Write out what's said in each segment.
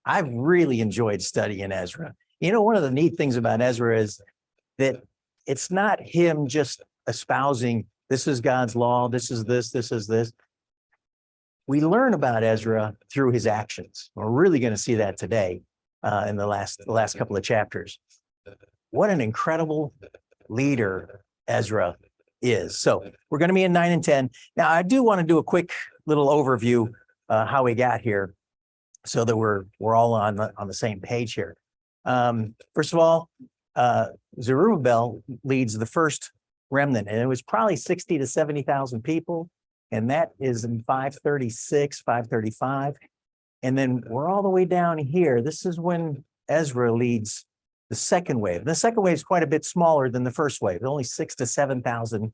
I've really enjoyed studying Ezra. You know, one of the neat things about Ezra is that it's not him just espousing, this is God's law, this is this, this is this. We learn about Ezra through his actions. We're really going to see that today in the last couple of chapters. What an incredible leader Ezra is. So we're going to be in 9 and 10. Now, I do want to do a quick little overview how we got here, so that we're all on the same page here. First of all, Zerubbabel leads the first remnant, and it was probably 60 to 70,000 people, and that is in 536, 535. And then we're all the way down here. This is when Ezra leads the second wave. The second wave is quite a bit smaller than the first wave, only 6,000 to 7,000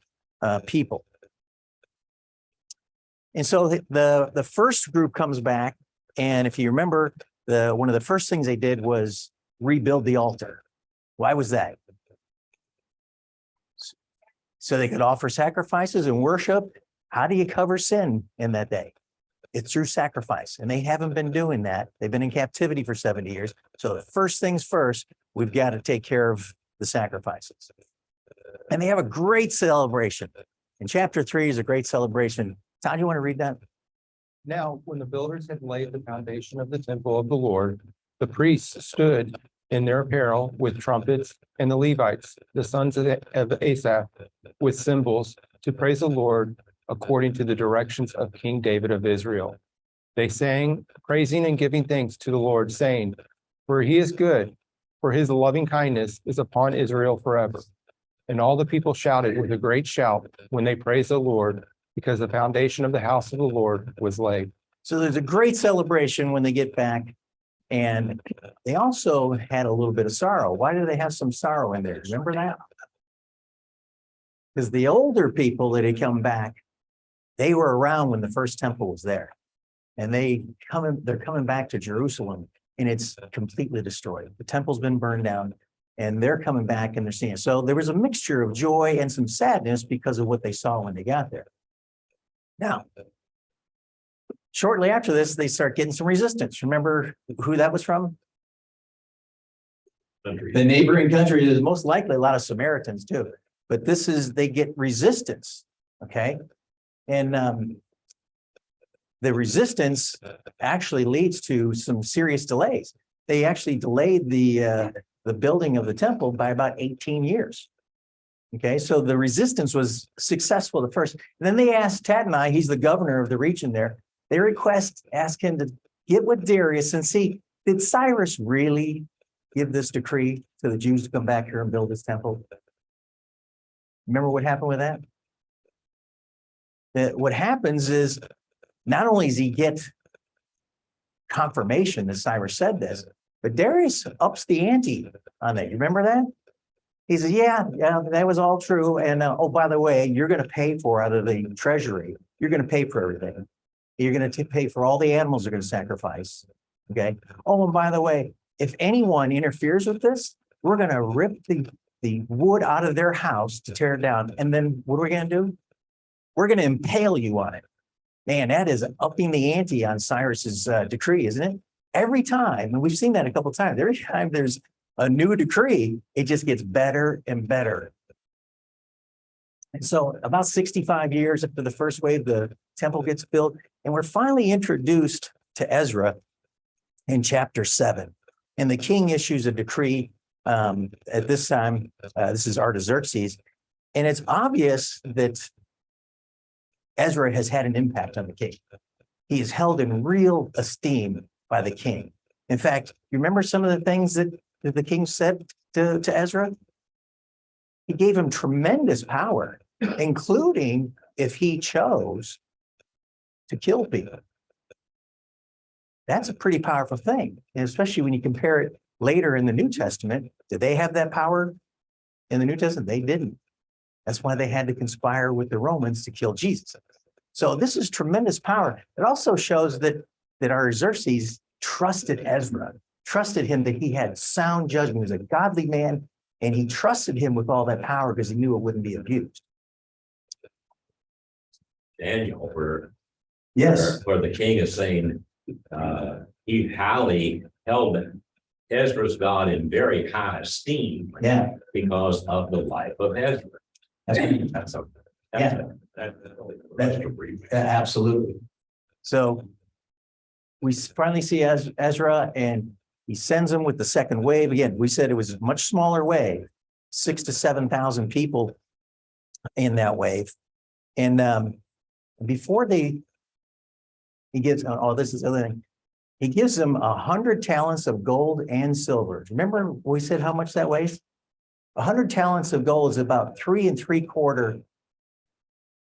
people. And so the first group comes back, and if you remember, one of the first things they did was rebuild the altar. Why was that? So they could offer sacrifices and worship. How do you cover sin in that day? It's through sacrifice, and they haven't been doing that. They've been in captivity for 70 years. So the first things first, we've got to take care of the sacrifices. And they have a great celebration. And chapter 3 is a great celebration. Todd, you want to read that? Now, when the builders had laid the foundation of the temple of the Lord, the priests stood in their apparel with trumpets, and the Levites, the sons of Asaph, with cymbals, to praise the Lord according to the directions of King David of Israel. They sang, praising and giving thanks to the Lord, saying, "For he is good, for his loving kindness is upon Israel forever." And all the people shouted with a great shout when they praised the Lord, because the foundation of the house of the Lord was laid. So there's a great celebration when they get back. And they also had a little bit of sorrow. Why do they have some sorrow in there? Remember that? Because the older people that had come back, they were around when the first temple was there. And they're coming back to Jerusalem, and it's completely destroyed. The temple's been burned down, and they're coming back and they're seeing it. So there was a mixture of joy and some sadness because of what they saw when they got there. Now, shortly after this, they start getting some resistance. Remember who that was from? The neighboring country. Is most likely a lot of Samaritans too. But they get resistance, okay? And the resistance actually leads to some serious delays. They actually delayed the building of the temple by about 18 years. Okay, so the resistance was successful at first. And then they asked Tadnai, he's the governor of the region there, they ask him to get with Darius and see, did Cyrus really give this decree to the Jews to come back here and build this temple? Remember what happened with that? What happens is, not only does he get confirmation that Cyrus said this, but Darius ups the ante on that. You remember that? He says, yeah, that was all true. And oh, by the way, you're going to pay for out of the treasury. You're going to pay for everything. You're going to pay for all the animals they're going to sacrifice. Okay. Oh, and by the way, if anyone interferes with this, we're going to rip the wood out of their house to tear it down. And then what are we going to do? We're going to impale you on it. Man, that is upping the ante on Cyrus's decree, isn't it? Every time, and we've seen that a couple of times, every time there's a new decree, it just gets better and better. And so about 65 years after the first wave, the temple gets built, and we're finally introduced to Ezra in chapter 7. And the king issues a decree at this time. This is Artaxerxes, and it's obvious that Ezra has had an impact on the king. He is held in real esteem by the king. In fact, you remember some of the things that the king said to Ezra? He gave him tremendous power, including if he chose to kill people. That's a pretty powerful thing, and especially when you compare it later in the New Testament. Did they have that power in the New Testament? They didn't. That's why they had to conspire with the Romans to kill Jesus. So this is tremendous power. It also shows that Artaxerxes trusted Ezra, trusted him, that he had sound judgment. He was a godly man, and he trusted him with all that power because he knew it wouldn't be abused. Daniel, Yes. where the king is saying he highly held Ezra's God in very high esteem. Yeah. Because of the life of Ezra. That's right. That's a. Yeah. That's a brief. Absolutely. So we finally see Ezra, and he sends them with the second wave. Again, we said it was a much smaller wave, 6,000 to 7,000 people in that wave. And before he gives, this is the other thing. He gives them 100 talents of gold and silver. Remember we said how much that weighs? 100 talents of gold is about 3 3/4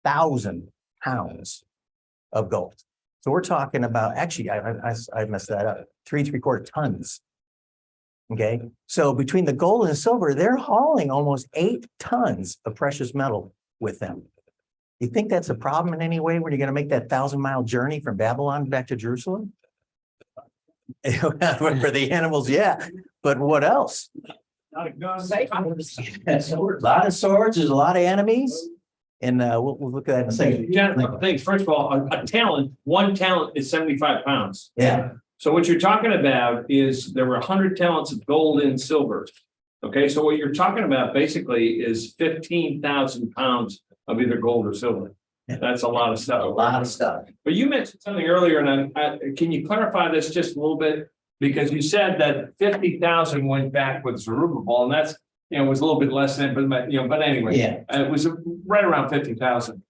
thousand pounds of gold. So we're talking about, actually, I messed that up, 3 3/4 tons. Okay, so between the gold and silver, they're hauling almost 8 tons of precious metal with them. You think that's a problem in any way when you're going to make that 1,000-mile journey from Babylon back to Jerusalem? For the animals, yeah, but what else? A lot of swords, there's a lot of enemies, and we'll look at that in a second. Gentlemen, thanks. First of all, a talent, 1 talent is 75 pounds. Yeah, So what you're talking about is there were 100 talents of gold and silver. Okay, so what you're talking about basically is 15,000 pounds of either gold or silver. Yeah. That's a lot of a stuff. lot of stuff. But you mentioned something earlier, and can you clarify this just a little bit? Because you said that 50,000 went back with Zerubbabel, and that's, was a little bit less than, but anyway. Yeah. It was right around 50,000.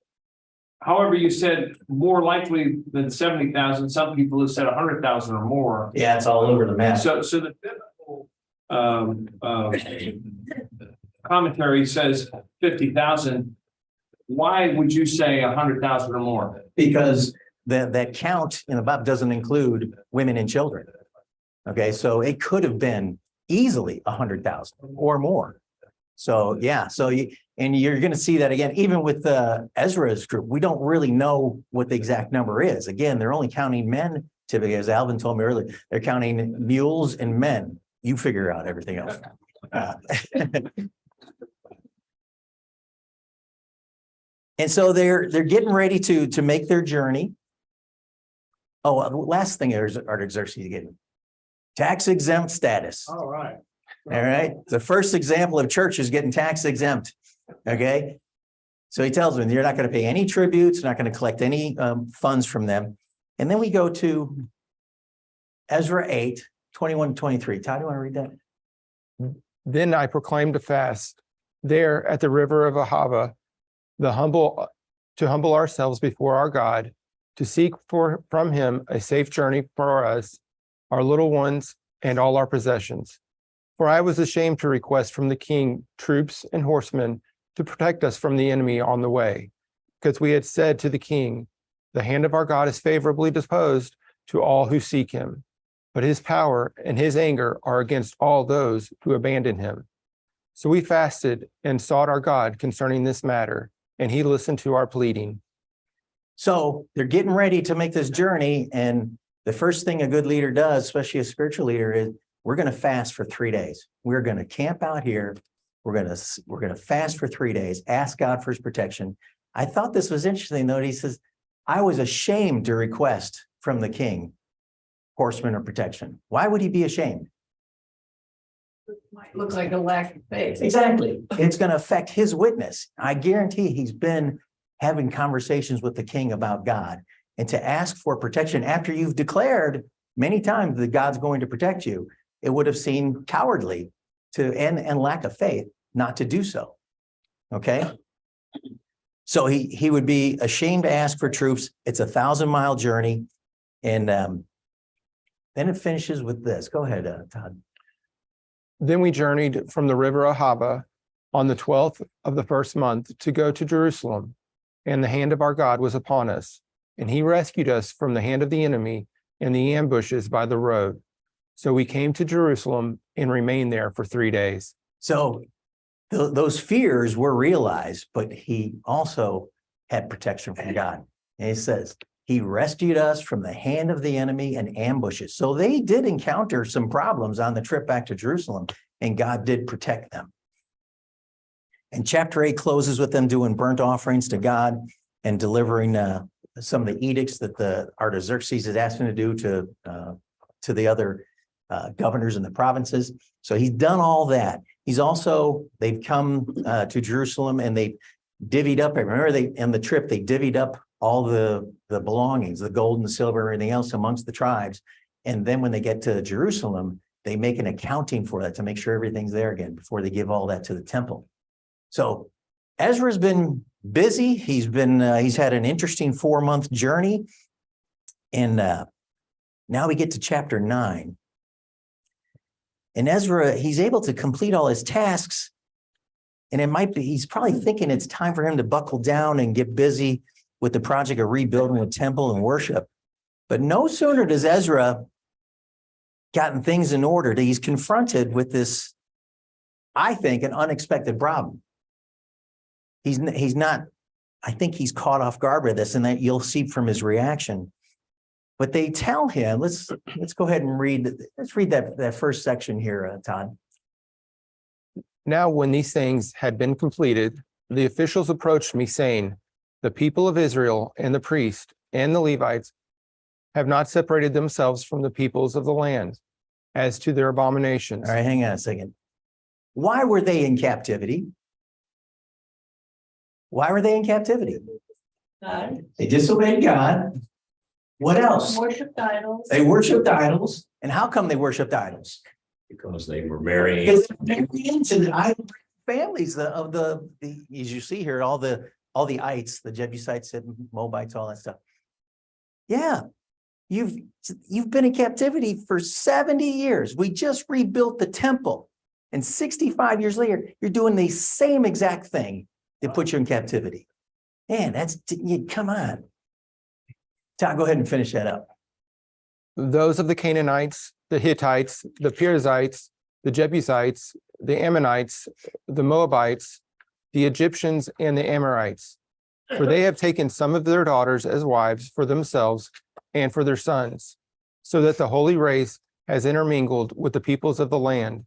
However, you said more likely than 70,000. Some people have said 100,000 or more. Yeah, it's all over the map. So the biblical commentary says 50,000. Why would you say 100,000 or more? Because that count in the Bible doesn't include women and children. Okay, so it could have been easily 100,000 or more. So yeah, you're going to see that again, even with Ezra's group. We don't really know what the exact number is. Again, they're only counting men. Typically, as Alvin told me earlier, they're counting mules and men. You figure out everything else. And so they're getting ready to make their journey. Oh, last thing Artaxerxes getting tax exempt status. All right. All right. The first example of churches getting tax exempt. Okay. So he tells them you're not going to pay any tributes, not going to collect any funds from them. And then we go to Ezra 8:21-23. Todd, do you want to read that? Then I proclaimed a fast there at the river of Ahava, to humble ourselves before our God, to seek from him a safe journey for us, our little ones, and all our possessions. For I was ashamed to request from the king troops and horsemen to protect us from the enemy on the way, because we had said to the king, the hand of our God is favorably disposed to all who seek him, but his power and his anger are against all those who abandon him. So we fasted and sought our God concerning this matter, and he listened to our pleading. So they're getting ready to make this journey. And the first thing a good leader does, especially a spiritual leader, is we're going to fast for 3 days. We're going to camp out here. We're going to fast for 3 days, ask God for his protection. I thought this was interesting, though. He says, I was ashamed to request from the king horsemen or protection. Why would he be ashamed? Looks like a lack of faith. Exactly. It's going to affect his witness. I guarantee he's been having conversations with the king about God, and to ask for protection after you've declared many times that God's going to protect you, it would have seemed cowardly and lack of faith not to do so. Okay. So he would be ashamed to ask for troops. It's a 1,000-mile journey. And then it finishes with this. Go ahead, Todd. Then we journeyed from the river Ahava on the 12th of the first month to go to Jerusalem, and the hand of our God was upon us, and he rescued us from the hand of the enemy and the ambushes by the road. So we came to Jerusalem and remained there for 3 days. So those fears were realized, but he also had protection from God. And he says, he rescued us from the hand of the enemy and ambushes. So they did encounter some problems on the trip back to Jerusalem, and God did protect them. And chapter 8 closes with them doing burnt offerings to God and delivering some of the edicts that the Artaxerxes had asked him to do to the other governors in the provinces. So he's done all that. They've come to Jerusalem and they divvied up. Remember, in the trip, they divvied up all the belongings, the gold and the silver, and everything else amongst the tribes. And then when they get to Jerusalem, they make an accounting for that to make sure everything's there again before they give all that to the temple. So Ezra's been busy. He's had an interesting 4-month journey. And now we get to chapter 9. And Ezra, he's able to complete all his tasks. And he's probably thinking it's time for him to buckle down and get busy with the project of rebuilding the temple and worship. But no sooner does Ezra gotten things in order that he's confronted with this, I think, an unexpected problem. He's not, I think he's caught off guard by this, and that you'll see from his reaction. But they tell him, let's go ahead and read that first section here, Todd. Now, when these things had been completed, the officials approached me, saying, the people of Israel and the priest and the Levites have not separated themselves from the peoples of the land as to their abominations. All right, hang on a second. Why were they in captivity? Why were they in captivity? God. They disobeyed God. What else? Worshipped idols. They worshiped idols. And how come they worshiped idols? Because they were marrying. Because they were into the idol families of the as you see here, all the ites, the Jebusites and Moabites, all that stuff. Yeah, you've been in captivity for 70 years. We just rebuilt the temple, and 65 years later, you're doing the same exact thing that put you in captivity. Man, come on. Todd, go ahead and finish that up. Those of the Canaanites, the Hittites, the Perizzites, the Jebusites, the Ammonites, the Moabites, the Egyptians, and the Amorites, for they have taken some of their daughters as wives for themselves and for their sons, so that the holy race has intermingled with the peoples of the land.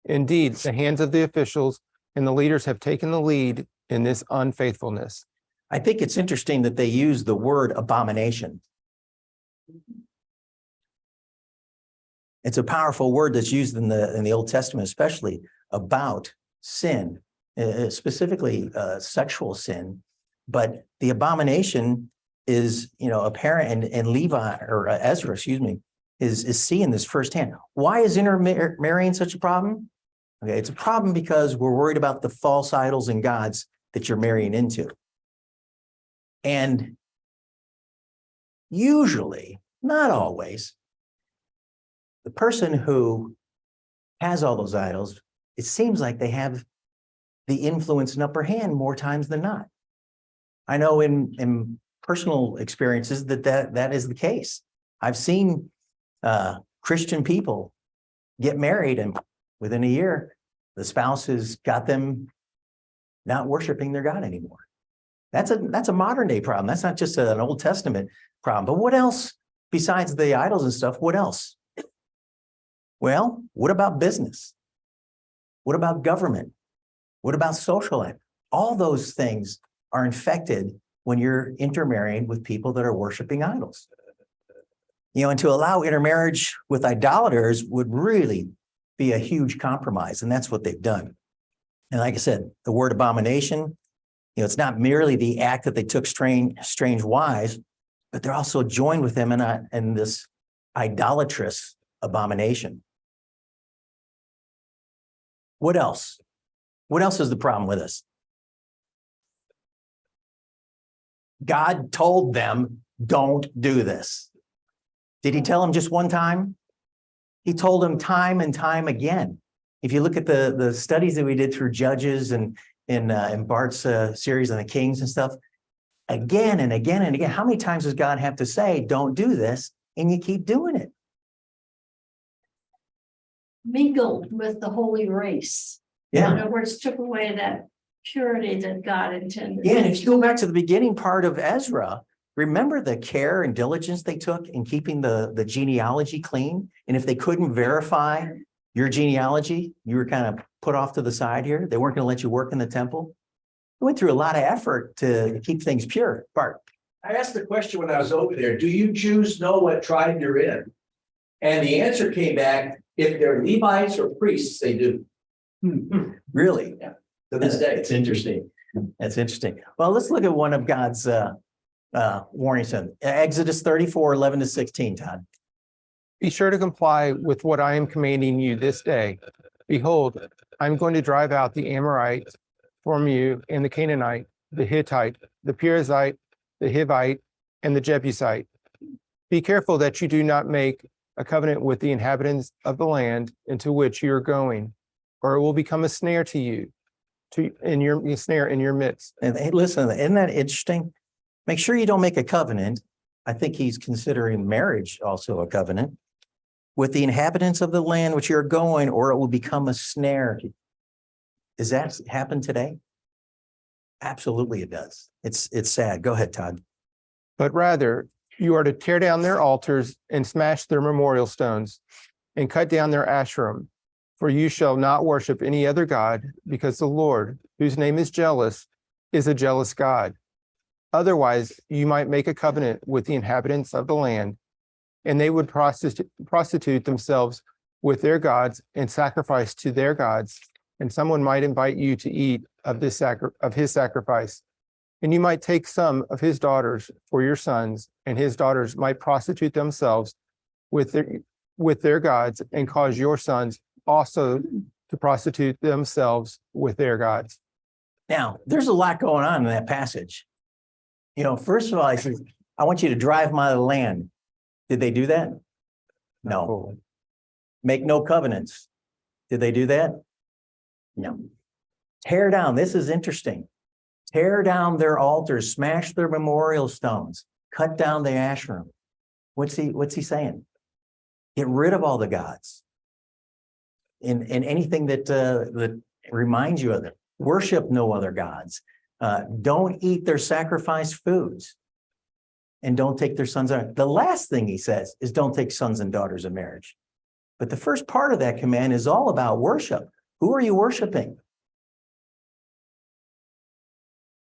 Indeed, the hands of the officials and the leaders have taken the lead in this unfaithfulness. I think it's interesting that they use the word abomination. It's a powerful word that's used in the Old Testament, especially about sin, specifically sexual sin. But the abomination is, apparent, and Levi or Ezra, is seeing this firsthand. Why is intermarrying such a problem? Okay, it's a problem because we're worried about the false idols and gods that you're marrying into. And usually, not always, the person who has all those idols, it seems like they have the influence and upper hand more times than not. I know in personal experiences that is the case. I've seen Christian people get married, and within a year, the spouse has got them not worshiping their God anymore. That's a modern day problem. That's not just an Old Testament problem. But what else besides the idols and stuff? What else? Well, what about business? What about government? What about social life? All those things are infected when you're intermarrying with people that are worshiping idols. And to allow intermarriage with idolaters would really be a huge compromise, and that's what they've done. And like I said, the word abomination, it's not merely the act that they took strange wives, but they're also joined with them in this idolatrous abomination. What else? What else is the problem with us? God told them, don't do this. Did he tell them just one time? He told them time and time again. If you look at the studies that we did through Judges and in Bart's series on the Kings and stuff, again and again and again, how many times does God have to say, don't do this, and you keep doing it? Mingled with the holy race. Yeah. In other words, took away that purity that God intended. Yeah, and if you go back to the beginning part of Ezra, remember the care and diligence they took in keeping the genealogy clean? And if they couldn't verify your genealogy, you were kind of put off to the side here. They weren't going to let you work in the temple. We went through a lot of effort to keep things pure. Bart. I asked the question when I was over there, do you Jews know what tribe you're in? And the answer came back, if they're Levites or priests, they do. Really? Yeah. To this day. It's interesting. That's interesting. Well, let's look at one of God's warnings. Exodus 34:11-16, Todd. Be sure to comply with what I am commanding you this day. Behold, I'm going to drive out the Amorite from you, and the Canaanite, the Hittite, the Perizzite, the Hivite, and the Jebusite. Be careful that you do not make a covenant with the inhabitants of the land into which you are going, or it will become a snare to you, in your midst. And hey, listen, isn't that interesting? Make sure you don't make a covenant. I think he's considering marriage also a covenant with the inhabitants of the land which you're going, or it will become a snare. Does that happen today? Absolutely, it does. It's sad. Go ahead, Todd. But rather, you are to tear down their altars and smash their memorial stones and cut down their Asherim. For you shall not worship any other God, because the Lord, whose name is jealous, is a jealous God. Otherwise, you might make a covenant with the inhabitants of the land, and they would prostitute themselves with their gods and sacrifice to their gods, and someone might invite you to eat of his sacrifice. And you might take some of his daughters for your sons, and his daughters might prostitute themselves with their gods, and cause your sons also to prostitute themselves with their gods. Now, there's a lot going on in that passage. You know, first of all, he says, I want you to drive my land. Did they do that? No. Make no covenants. Did they do that? No. Tear down. This is interesting. Tear down their altars, smash their memorial stones, cut down the Asherim. What's he saying? Get rid of all the gods. And anything that reminds you of them. Worship no other gods. Don't eat their sacrificed foods. And don't take their sons. The last thing he says is don't take sons and daughters in marriage. But the first part of that command is all about worship. Who are you worshiping?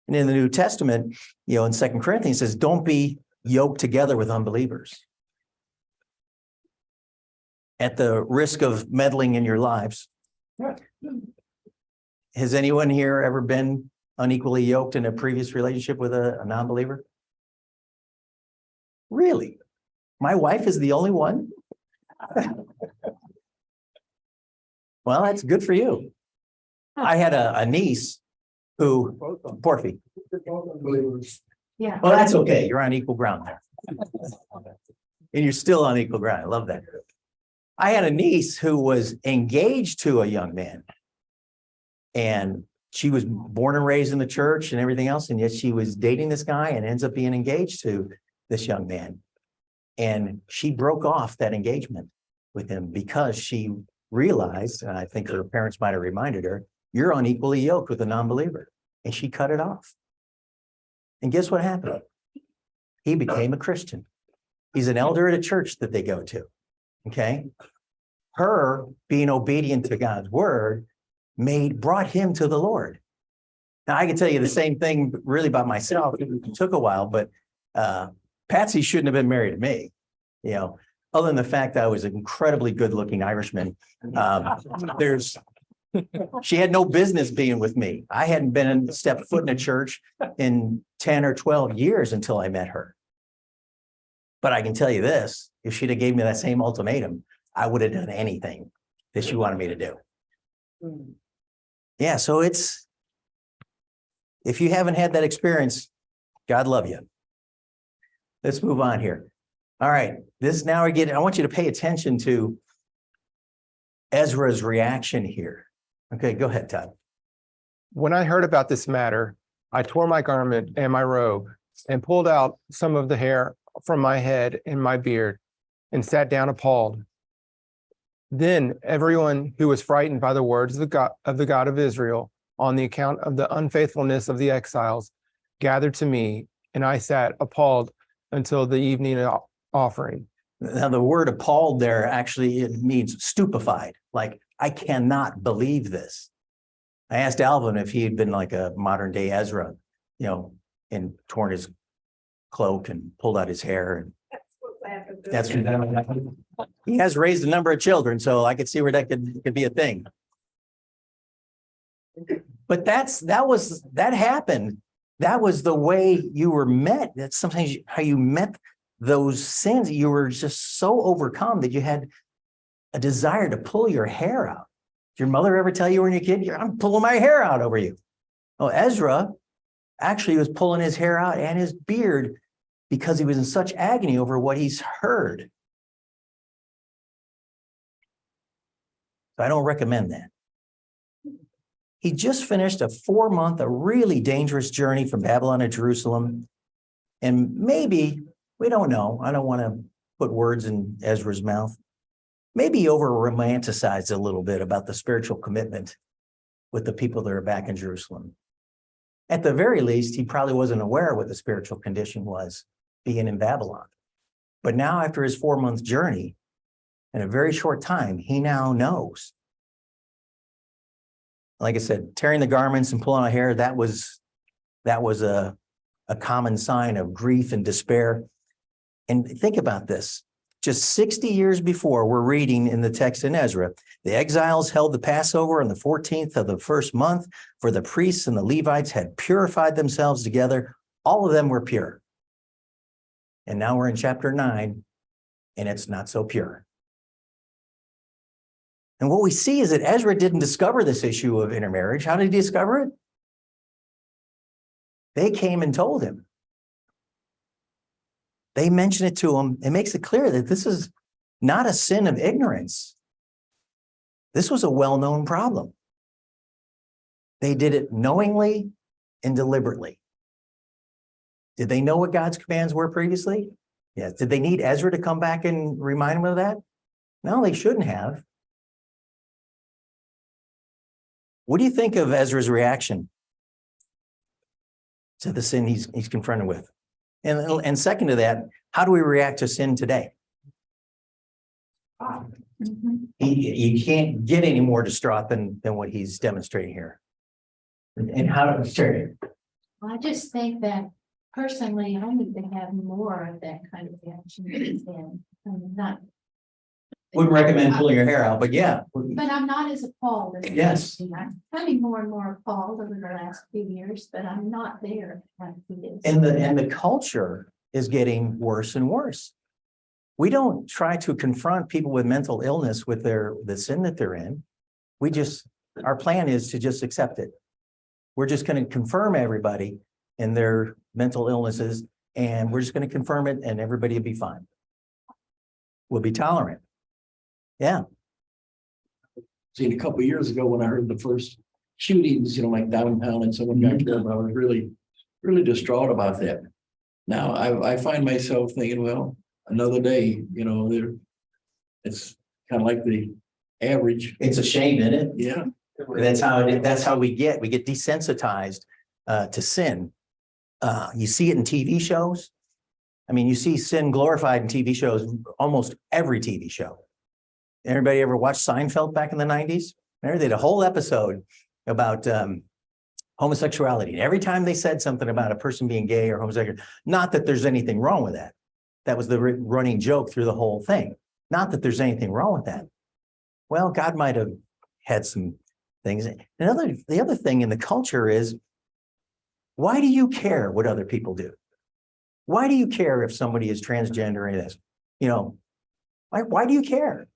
And in the New Testament, in 2 Corinthians, it says, don't be yoked together with unbelievers. At the risk of meddling in your lives. Has anyone here ever been unequally yoked in a previous relationship with a non-believer? Really? My wife is the only one? Well, that's good for you. I had a niece who, Porfy. Yeah. Well, that's okay. You're on equal ground there. And you're still on equal ground. I love that. I had a niece who was engaged to a young man. And she was born and raised in the church and everything else. And yet she was dating this guy and ends up being engaged to this young man. And she broke off that engagement with him because she realized, and I think her parents might have reminded her, you're unequally yoked with a non-believer. And she cut it off. And guess what happened? He became a Christian. He's an elder at a church that they go to. Okay. Her being obedient to God's word brought him to the Lord. Now I can tell you the same thing really about myself. It took a while, but Patsy shouldn't have been married to me. Other than the fact that I was an incredibly good looking Irishman. She had no business being with me. I hadn't stepped foot in a church in 10 or 12 years until I met her. But I can tell you this, if she'd have gave me that same ultimatum, I would have done anything that she wanted me to do. Yeah, so if you haven't had that experience, God love you. Let's move on here. All right, I want you to pay attention to Ezra's reaction here. Okay, go ahead, Todd. When I heard about this matter, I tore my garment and my robe and pulled out some of the hair from my head and my beard and sat down appalled. Then everyone who was frightened by the words of the God of Israel on the account of the unfaithfulness of the exiles gathered to me, and I sat appalled until the evening offering. Now, the word appalled there actually it means stupefied. Like, I cannot believe this. I asked Alvin if he had been like a modern day Ezra, and torn his cloak and pulled out his hair. And That's he has raised a number of children, so I could see where that could be a thing. But that happened. That was the way you were met. That's sometimes how you met those sins. You were just so overcome that you had a desire to pull your hair out. Did your mother ever tell you when you're a kid, I'm pulling my hair out over you? Oh, Ezra actually was pulling his hair out and his beard because he was in such agony over what he's heard. So I don't recommend that. He just finished a 4-month, a really dangerous journey from Babylon to Jerusalem. And maybe, we don't know, I don't want to put words in Ezra's mouth. Maybe he over-romanticized a little bit about the spiritual commitment with the people that are back in Jerusalem. At the very least, he probably wasn't aware of what the spiritual condition was being in Babylon. But now after his 4-month journey, in a very short time, he now knows. Like I said, tearing the garments and pulling out hair, that was a common sign of grief and despair. And think about this. Just 60 years before, we're reading in the text in Ezra, the exiles held the Passover on the 14th of the first month, for the priests and the Levites had purified themselves together. All of them were pure. And now we're in chapter 9, and it's not so pure. And what we see is that Ezra didn't discover this issue of intermarriage. How did he discover it? They came and told him. They mentioned it to him. It makes it clear that this is not a sin of ignorance. This was a well-known problem. They did it knowingly and deliberately. Did they know what God's commands were previously? Yes. Did they need Ezra to come back and remind them of that? No, they shouldn't have. What do you think of Ezra's reaction to the sin he's confronted with? And second to that, how do we react to sin today? You can't get any more distraught than what he's demonstrating here. And how do we Terry? I just think that personally, I need to have more of that kind of reaction than I'm not. Wouldn't recommend pulling your hair out, but yeah. But I'm not as appalled as. Yes. I'm becoming more and more appalled over the last few years, but I'm not there like he is. And the culture is getting worse and worse. We don't try to confront people with mental illness with the sin that they're in. Our plan is to just accept it. We're just going to confirm everybody in their mental illnesses, and we're just going to confirm it, and everybody will be fine. We'll be tolerant. Yeah. See, a couple of years ago when I heard the first shootings, like downtown and someone got killed, I was really, really distraught about that. Now I find myself thinking, well, another day, it's kind of like the average. It's a shame, isn't it? Yeah. That's how we get desensitized to sin. You see it in TV shows. I mean, you see sin glorified in TV shows, almost every TV show. Everybody ever watched Seinfeld back in the 90s? Remember, they had a whole episode about homosexuality. And every time they said something about a person being gay or homosexual, not that there's anything wrong with that. That was the running joke through the whole thing. Not that there's anything wrong with that. Well, God might have had some things. The other thing in the culture is, why do you care what other people do? Why do you care if somebody is transgender or this? Why do you care?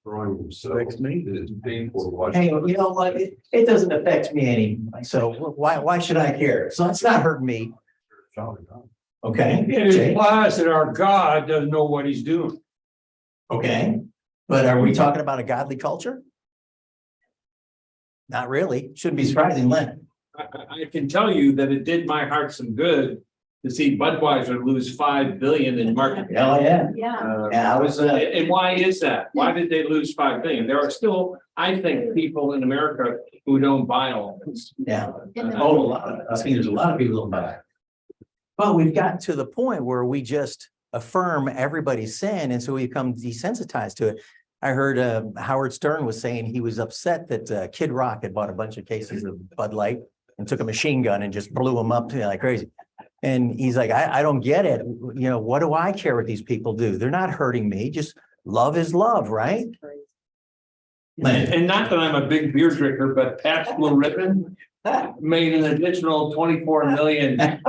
Affects me. It's painful to watch. Hey, you know what? It doesn't affect me any. So why should I care? So it's not hurting me. Okay. It implies that our God doesn't know what he's doing. Okay. But are we talking about a godly culture? Not really. Shouldn't be surprising, Len. I can tell you that it did my heart some good to see Budweiser lose $5 billion in market. Oh, yeah. Yeah. Yeah, I was, And why is that? Why did they lose $5 billion? There are still, I think, people in America who don't buy all this. yeah. In the- Oh, a lot. I think there's a lot of people who buy. But we've gotten to the point where we just affirm everybody's sin, and so we become desensitized to it. I heard Howard Stern was saying he was upset that Kid Rock had bought a bunch of cases of Bud Light and took a machine gun and just blew them up like crazy. And he's like, I don't get it. You know, what do I care what these people do? They're not hurting me. Just love is love, right? And not that I'm a big beer drinker, but Pabst Blue Ribbon made an additional 24 million. Well,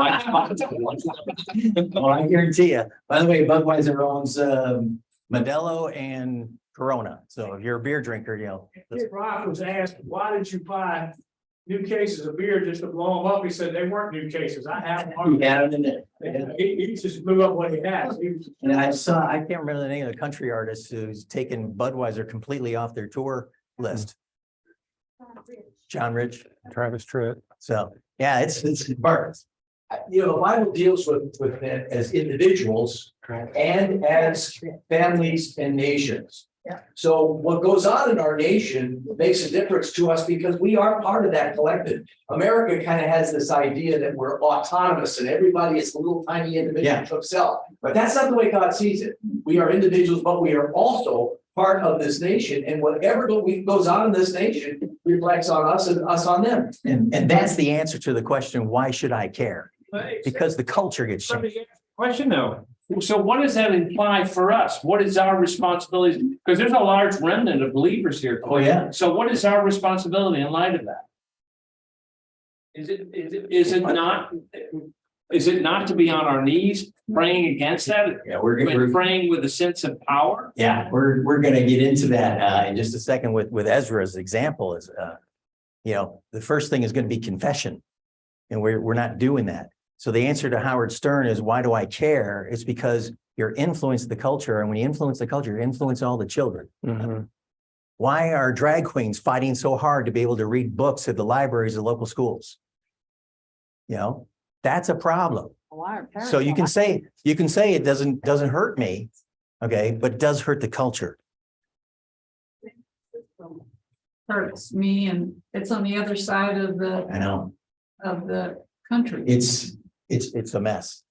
I guarantee you. By the way, Budweiser owns Modelo and Corona. So if you're a beer drinker, you know. Rock was asked, why did you buy new cases of beer just to blow them up? He said they weren't new cases. I have one. Yeah, and then- He just blew up what he has. and I can't remember the name of the country artist who's taken Budweiser completely off their tour list. John Rich. Travis Tritt. So, yeah, it's Bart. You know, the Bible deals with it as individuals and as families and nations. Yeah. So what goes on in our nation makes a difference to us because we are part of that collective. America kind of has this idea that we're autonomous and everybody is a little tiny individual Yeah. to himself. But that's not the way God sees it. We are individuals, but we are also part of this nation, and whatever goes on in this nation reflects on us and us on them. And that's the answer to the question, why should I care? Because the culture gets changed. Question though, so what does that imply for us? What is our responsibility? Because there's a large remnant of believers here. Oh, yeah. So what is our responsibility in light of that? Is it not to be on our knees praying against that? Yeah, But praying with a sense of power? Yeah, we're gonna get into that in just a second with Ezra's example is you know, the first thing is gonna be confession. And we're not doing that. So the answer to Howard Stern is, why do I care? It's because you're influencing the culture, and when you influence the culture, you influence all the children. Mm-hmm. Why are drag queens fighting so hard to be able to read books at the libraries of local schools? You know, that's a problem. So you can say it doesn't hurt me, okay, but it does hurt the culture. Hurts me, and it's on the other side of I know. the country. It's a mess.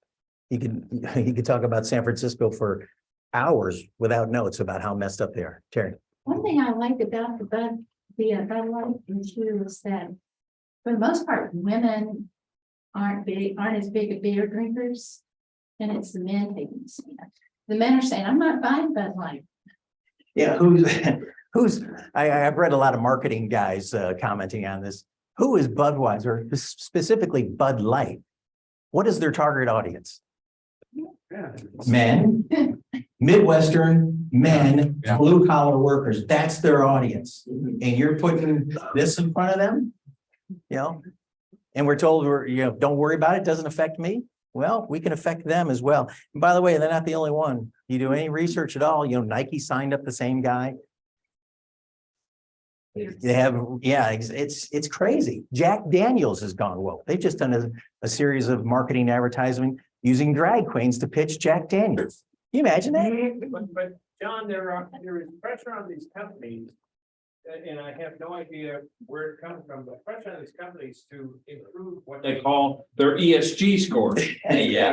You could talk about San Francisco for hours without notes about how messed up they are. Terry. One thing I liked about the Bud Light issue is that for the most part, women aren't as big of beer drinkers. And it's the men taking the stand. The men are saying, I'm not buying Bud Light. Yeah, I've read a lot of marketing guys commenting on this. Who is Budweiser, specifically Bud Light? What is their target audience? Men, Midwestern men, blue collar workers. That's their audience. And you're putting this in front of them, you know? And we're told don't worry about it. Doesn't affect me. Well, we can affect them as well. And by the way, they're not the only one. You do any research at all, Nike signed up the same guy. They have, it's crazy. Jack Daniels has gone woke. They've just done a series of marketing advertising using drag queens to pitch Jack Daniels. Can you imagine that? But John, there is pressure on these companies, and I have no idea where it comes from, but pressure on these companies to improve what they call their ESG scores. Yeah.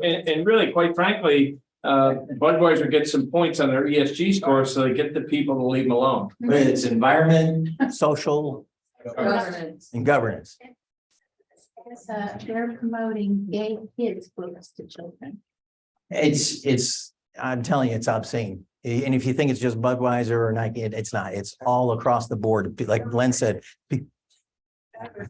And really, quite frankly, Budweiser gets some points on their ESG score, so they get the people to leave them alone. But it's environment, social, Governance. and governance. They're promoting gay kids books to children. I'm telling you, it's obscene. And if you think it's just Budweiser or Nike, it's not. It's all across the board. Like Glenn said,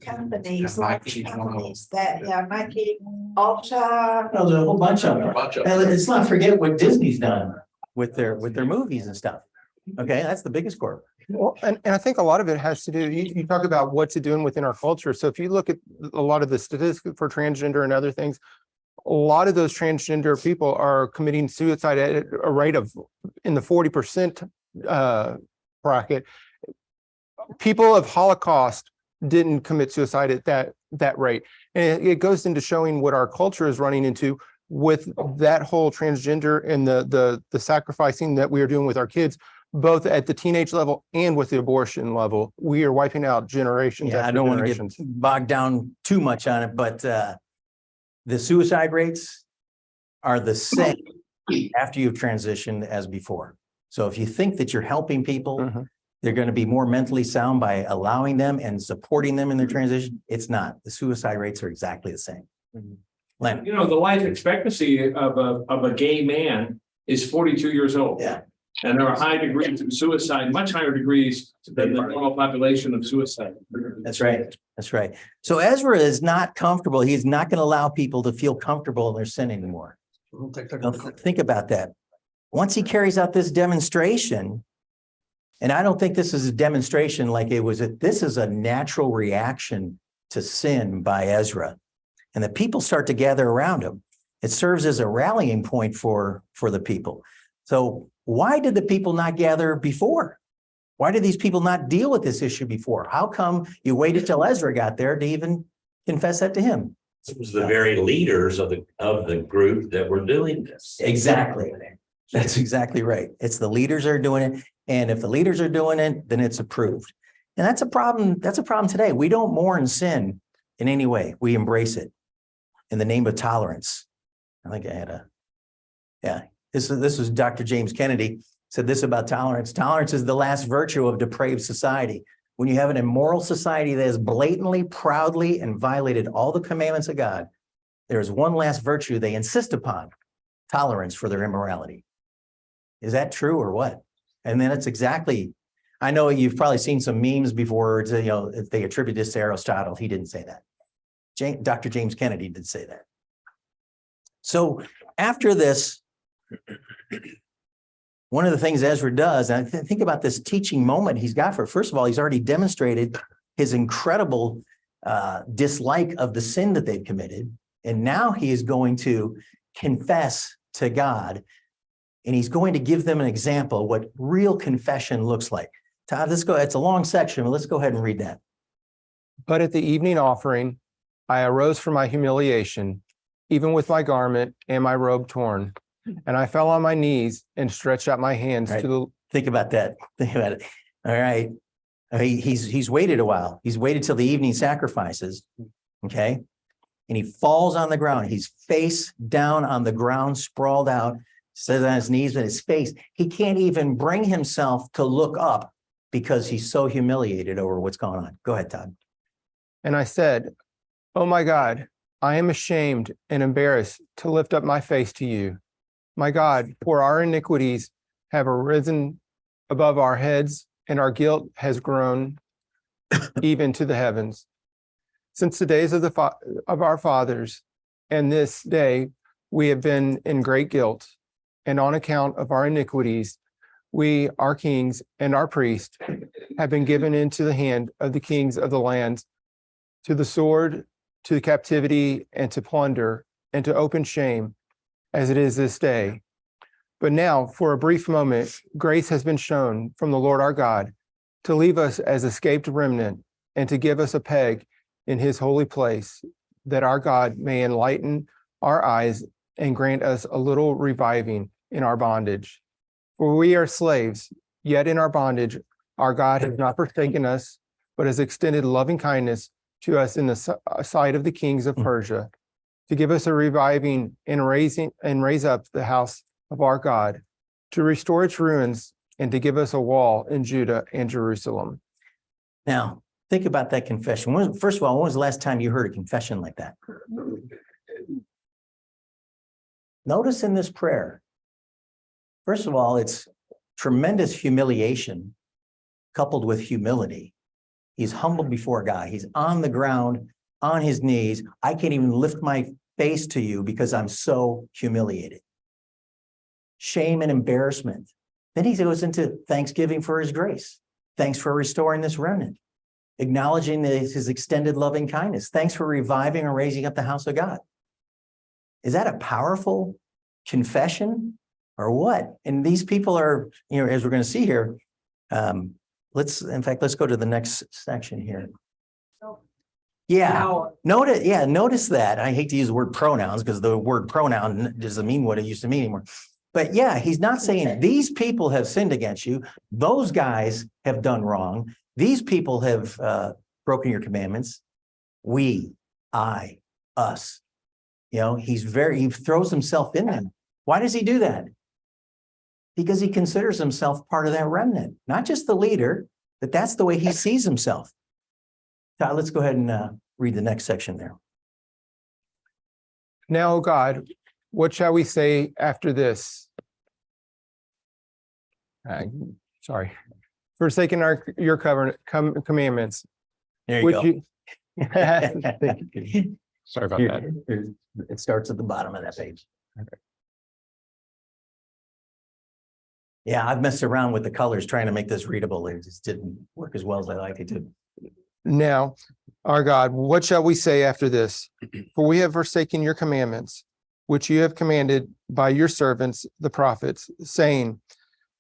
Companies, large companies that have Nike, Ultra. there's a whole bunch of them. And let's not forget what Disney's done with their movies and stuff. Okay, that's the biggest corp. Well, and I think a lot of it has to do, you talk about what's it doing within our culture. So if you look at a lot of the statistics for transgender and other things, a lot of those transgender people are committing suicide at a rate of in the 40% bracket. People of Holocaust didn't commit suicide at that rate. And it goes into showing what our culture is running into with that whole transgender and the sacrificing that we are doing with our kids, both at the teenage level and with the abortion level. We are wiping out generations. Yeah, I after don't want to get generations. bogged down too much on it, but the suicide rates are the same after you've transitioned as before. So if you think that you're helping people, Mhm. they're going to be more mentally sound by allowing them and supporting them in their transition. It's not. The suicide rates are exactly the same. Len. You know, the life expectancy of a gay man is 42 years old. Yeah. And there are high degrees of suicide, much higher degrees than the normal population of suicide. That's right. That's right. So Ezra is not comfortable. He's not going to allow people to feel comfortable in their sin anymore. Now, think about that. Once he carries out this demonstration, and I don't think this is a demonstration like it was, this is a natural reaction to sin by Ezra. And the people start to gather around him. It serves as a rallying point for the people. So why did the people not gather before? Why did these people not deal with this issue before? How come you waited till Ezra got there to even confess that to him? It was the very leaders of the group that were doing this. Exactly. That's exactly right. It's the leaders are doing it. And if the leaders are doing it, then it's approved. And that's a problem. That's a problem today. We don't mourn sin in any way. We embrace it in the name of tolerance. I think I had this was Dr. James Kennedy said this about tolerance. Tolerance is the last virtue of depraved society. When you have an immoral society that has blatantly, proudly, and violated all the commandments of God, there is one last virtue they insist upon: tolerance for their immorality. Is that true or what? And then it's exactly, I know you've probably seen some memes before, you know, if they attribute this to Aristotle. He didn't say that. Dr. James Kennedy did say that. So after this, one of the things Ezra does, and think about this teaching moment he's got for, first of all, he's already demonstrated his incredible dislike of the sin that they've committed. And now he is going to confess to God, and he's going to give them an example of what real confession looks like. Todd, let's go. It's a long section, but let's go ahead and read that. But at the evening offering, I arose from my humiliation, even with my garment and my robe torn. And I fell on my knees and stretched out my hands Right. to the. Think about that. Think about it. All right. He's waited a while. He's waited till the evening sacrifices. Okay. And he falls on the ground. He's face down on the ground, sprawled out, says on his knees with his face. He can't even bring himself to look up because he's so humiliated over what's going on. Go ahead, Todd. And I said, "Oh my God, I am ashamed and embarrassed to lift up my face to you. My God, for our iniquities have arisen above our heads, and our guilt has grown even to the heavens. Since the days of our fathers, and this day we have been in great guilt, and on account of our iniquities, we, our kings and our priests, have been given into the hand of the kings of the lands, to the sword, to the captivity, and to plunder, and to open shame, as it is this day. But now, for a brief moment, grace has been shown from the Lord our God to leave us as escaped remnant and to give us a peg in his holy place, that our God may enlighten our eyes and grant us a little reviving in our bondage. For we are slaves, yet in our bondage, our God has not forsaken us, but has extended loving kindness to us in the sight of the kings of Persia, to give us a reviving and raise up the house of our God, to restore its ruins, and to give us a wall in Judah and Jerusalem." Now, think about that confession. First of all, when was the last time you heard a confession like that? Notice in this prayer, first of all, it's tremendous humiliation coupled with humility. He's humble before God. He's on the ground, on his knees. I can't even lift my face to you because I'm so humiliated. Shame and embarrassment. Then he goes into thanksgiving for his grace. Thanks for restoring this remnant. Acknowledging his extended loving kindness. Thanks for reviving and raising up the house of God. Is that a powerful confession or what? And these people are, you know, as we're going to see here, let's go to the next section here. Yeah, notice that. I hate to use the word pronouns because the word pronoun doesn't mean what it used to mean anymore. But yeah, he's not saying these people have sinned against you. Those guys have done wrong. These people have broken your commandments. We, I, us. You know, he throws himself in them. Why does he do that? Because he considers himself part of that remnant, not just the leader, but that's the way he sees himself. Todd, let's go ahead and read the next section there. Now, O God, what shall we say after this? Sorry, forsaking your commandments, There you which go. you. Sorry about that. It starts at the bottom of that page. Yeah, I've messed around with the colors trying to make this readable. It just didn't work as well as I like it to. Now, our God, what shall we say after this? For we have forsaken your commandments, which you have commanded by your servants, the prophets, saying,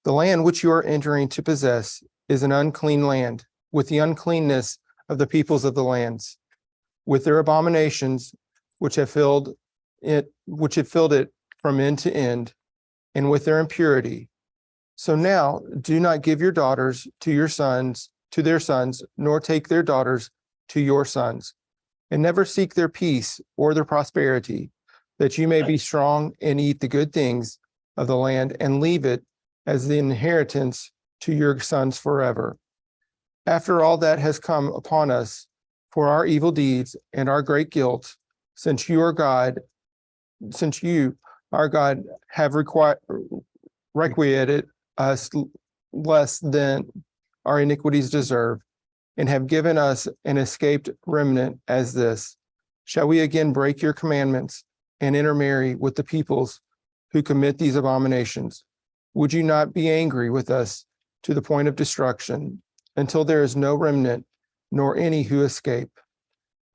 the land which you are entering to possess is an unclean land, with the uncleanness of the peoples of the lands, with their abominations, which have filled it from end to end, and with their impurity. So now do not give your daughters to their sons, nor take their daughters to your sons, and never seek their peace or their prosperity, that you may be strong and eat the good things of the land and leave it as the inheritance to your sons forever. After all that has come upon us for our evil deeds and our great guilt, since you, our God, have requited us less than our iniquities deserve, and have given us an escaped remnant as this. Shall we again break your commandments and intermarry with the peoples who commit these abominations? Would you not be angry with us to the point of destruction, until there is no remnant, nor any who escape?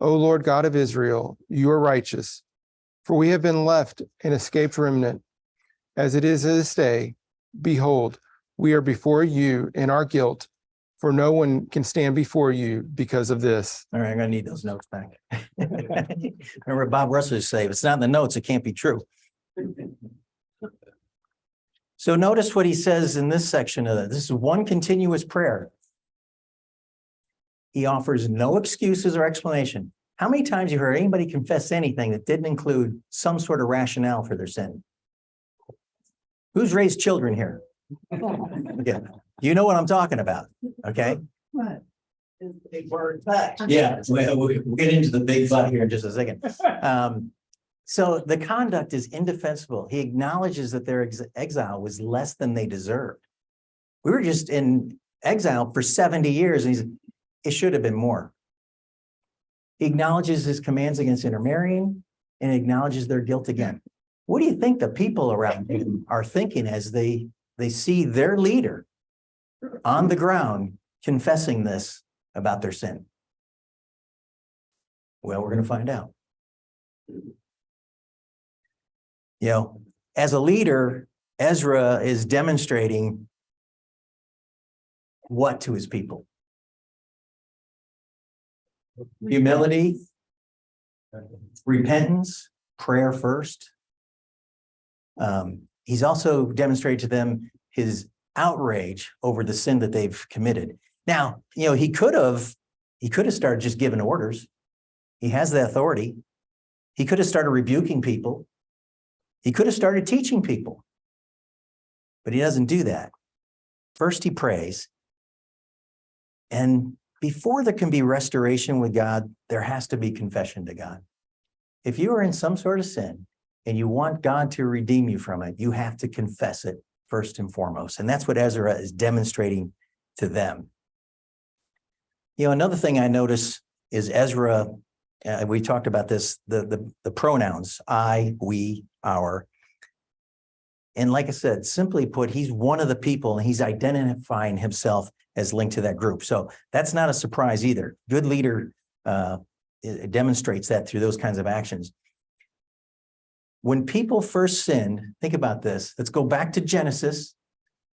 O Lord God of Israel, you are righteous, for we have been left an escaped remnant. As it is this day, behold, we are before you in our guilt, for no one can stand before you because of this. All right, I'm gonna need those notes back. Remember Bob Russell used to say, if it's not in the notes, it can't be true. So notice what he says in this section of it. This is one continuous prayer. He offers no excuses or explanation. How many times you heard anybody confess anything that didn't include some sort of rationale for their sin? Who's raised children here? Yeah, you know what I'm talking about, okay? What? Big word, but. Yeah, we'll get into the big butt here in just a second. So the conduct is indefensible. He acknowledges that their exile was less than they deserved. We were just in exile for 70 years, and it should have been more. He acknowledges his commands against intermarrying and acknowledges their guilt again. What do you think the people around him are thinking as they see their leader on the ground confessing this about their sin? Well, we're going to find out. You know, as a leader, Ezra is demonstrating what to his people? Humility, repentance, prayer first. He's also demonstrated to them his outrage over the sin that they've committed. Now, you know, he could have started just giving orders. He has the authority. He could have started rebuking people. He could have started teaching people, but he doesn't do that. First, he prays. And before there can be restoration with God, there has to be confession to God. If you are in some sort of sin and you want God to redeem you from it, you have to confess it first and foremost. And that's what Ezra is demonstrating to them. You know, another thing I notice is Ezra, we talked about this, the pronouns, I, we, our. And like I said, simply put, he's one of the people and he's identifying himself as linked to that group. So that's not a surprise either. Good leader it demonstrates that through those kinds of actions. When people first sinned, think about this. Let's go back to Genesis,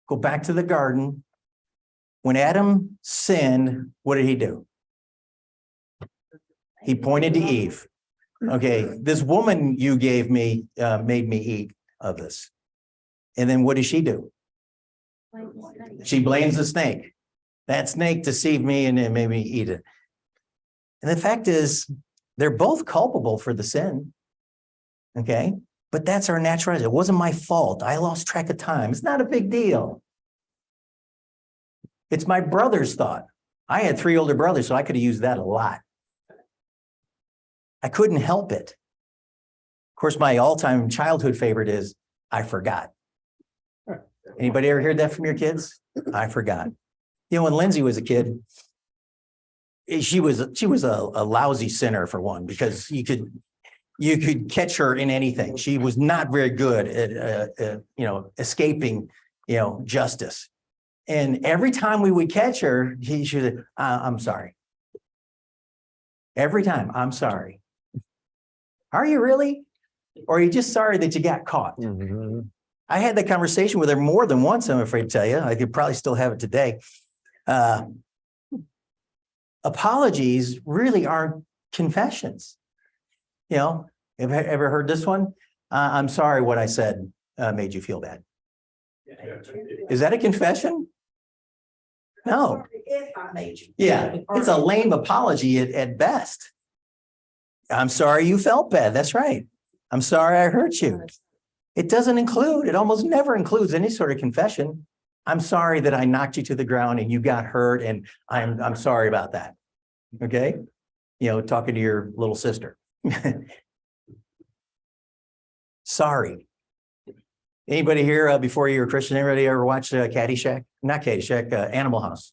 go back to the garden. When Adam sinned, what did he do? He pointed to Eve. Okay, this woman you gave me made me eat of this. And then what does she do? She blames the snake. That snake deceived me and it made me eat it. And the fact is, they're both culpable for the sin. Okay, but that's our natural. It wasn't my fault. I lost track of time. It's not a big deal. It's my brother's thought. I had 3 older brothers, so I could have used that a lot. I couldn't help it. course, my all-time childhood favorite is I forgot. Anybody ever heard that from your kids? I forgot. You know, when Lindsay was a kid, she was a lousy sinner for one, because you could catch her in anything. She was not very good at escaping, justice. And every time we would catch her, he should, I'm sorry. Every time, I'm sorry. Are you really? Or are you just sorry that you got caught? I had that conversation with her more than once, I'm afraid to tell you. I could probably still have it today. Apologies really aren't confessions. Have you ever heard this one? I'm sorry what I said made you feel bad. Is that a confession? No. If I made you. Yeah, it's a lame apology at best. I'm sorry you felt bad. That's right. I'm sorry I hurt you. It doesn't include, it almost never includes any sort of confession. I'm sorry that I knocked you to the ground and you got hurt, and I'm sorry about that. Okay? Talking to your little sister. Sorry. Anybody here before you were a Christian, anybody ever watched Caddyshack? Not Caddyshack, Animal House.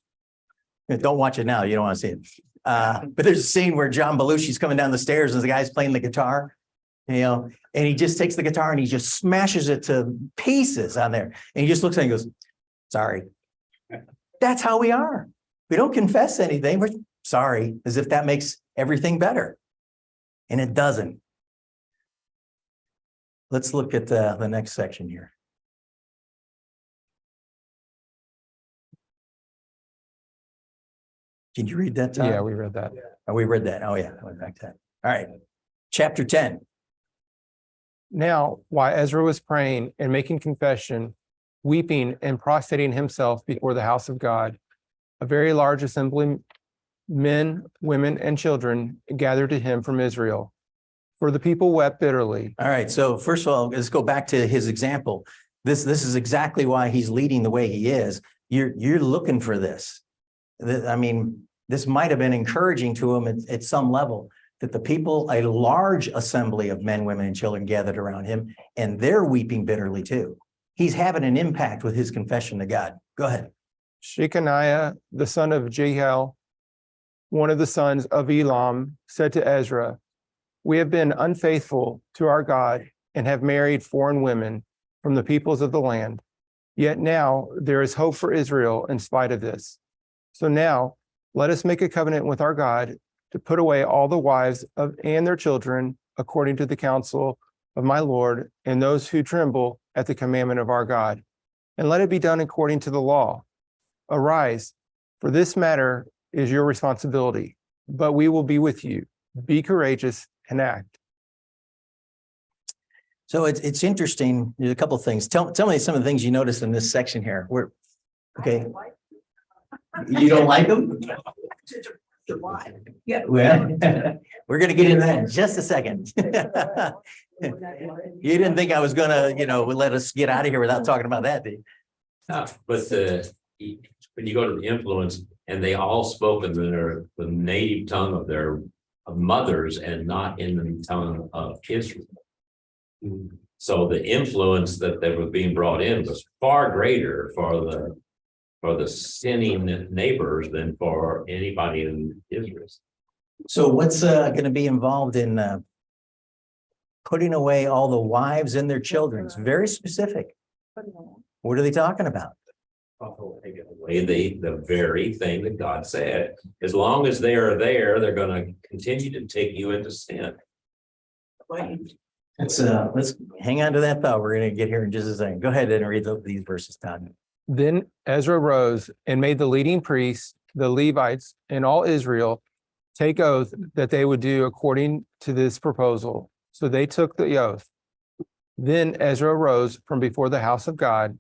Don't watch it now. You don't want to see it. But there's a scene where John Belushi's coming down the stairs and the guy's playing the guitar, and he just takes the guitar and he just smashes it to pieces on there. And he just looks at it and goes, sorry. That's how we are. We don't confess anything. We're sorry, as if that makes everything better. And it doesn't. Let's look at the next section here. Did you read that, Tom? Yeah, we read that. Oh, we read that. Oh, yeah. I went back to that. All right. Chapter 10. Now, while Ezra was praying and making confession, weeping and prostrating himself before the house of God, a very large assembly, men, women, and children gathered to him from Israel. For the people wept bitterly. All right. So first of all, let's go back to his example. This is exactly why he's leading the way he is. You're looking for this. I mean, this might have been encouraging to him at some level, that the people, a large assembly of men, women, and children gathered around him, and they're weeping bitterly too. He's having an impact with his confession to God. Go ahead. Shechaniah, the son of Jehiel, one of the sons of Elam, said to Ezra, we have been unfaithful to our God and have married foreign women from the peoples of the land. Yet now there is hope for Israel in spite of this. So now let us make a covenant with our God to put away all the wives and their children according to the counsel of my Lord and those who tremble at the commandment of our God. And let it be done according to the law. Arise, for this matter is your responsibility, but we will be with you. Be courageous and act. So it's interesting. There's a couple of things. Tell me some of the things you noticed in this section here. Okay. You don't like them? Yeah. Well, we're going to get into that in just a second. You didn't think I was going to, let us get out of here without talking about that, did you? But when you go to the influence, and they all spoke in the native tongue of their mothers and not in the tongue of Israel. So the influence that was being brought in was far greater for the sinning neighbors than for anybody in Israel. So what's going to be involved in putting away all the wives and their children? It's very specific. What are they talking about? The very thing that God said. As long as they are there, they're going to continue to take you into sin. Let's hang on to that thought. We're going to get here in just a second. Go ahead and read these verses, Todd. Then Ezra rose and made the leading priests, the Levites, and all Israel take oath that they would do according to this proposal. So they took the oath. Then Ezra rose from before the house of God